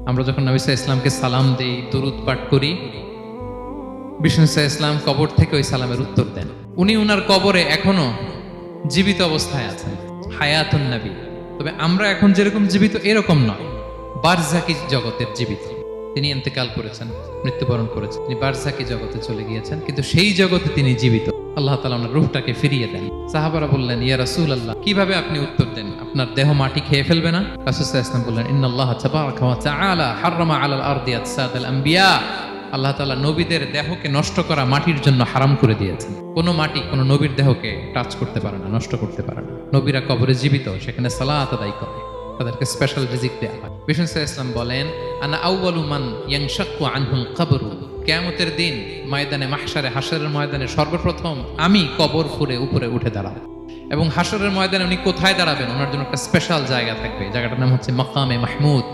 আমরা যখন নবী সাল্লাল্লাহু আলাইহি ইসলামকে সালাম দেই, দরুদ পাঠ করি, বিষ্ণু সাল্লাল্লাহু আলাইহি ইসলাম কবর থেকে ওই সালামের উত্তর দেন। উনি উনার কবরে এখনো জীবিত অবস্থায় আছেন, হায়াতুন নবী। তবে আমরা এখন যেরকম জীবিত এরকম নয়, বারজাকি জগতের জীবিত। তিনি ইন্তেকাল করেছেন, মৃত্যুবরণ করেছেন, তিনি বারজাকি জগতে চলে গিয়েছেন, কিন্তু সেই জগতে তিনি জীবিত। আল্লাহ তাআলা ওনার রূহটাকে ফিরিয়ে দেন। সাহাবারা বললেন, ইয়া রাসূলুল্লাহ, কিভাবে আপনি উত্তর দেন? আপনার দেহ মাটি খেয়ে ফেলবে না? রাসূল সাল্লাল্লাহু আলাইহি ওয়াসাল্লাম বললেন, ইন্নাল্লাহ তাবারাকা ওয়া তাআলা হাররামা আলাল আরদি আজসাদাল আম্বিয়া। আল্লাহ তাআলা নবীদের দেহকে নষ্ট করা মাটির জন্য হারাম করে দিয়েছেন। কোনো মাটি কোনো নবীর দেহকে টাচ করতে পারে না, নষ্ট করতে পারে না। নবীরা কবরে জীবিত, সেখানে সালাত আদায় করে, তাদেরকে স্পেশাল রিজিক দেওয়া হয়। বিষ্ণু সাল্লাল্লাহু আলাইহি ওয়াসাল্লাম বলেন, আনা আউয়ালু মান ইয়ানশাক্কু আনহুল কবরু। কিয়ামতের দিন ময়দানে মাহশারে, হাশরের ময়দানে সর্বপ্রথম আমি কবর ফুঁড়ে উপরে উঠে দাঁড়াবো। এবং হাশরের ময়দানে উনি কোথায় দাঁড়াবেন? ওনার জন্য একটা স্পেশাল জায়গা থাকবে, জায়গাটার নাম হচ্ছে মাকামে মাহমুদ।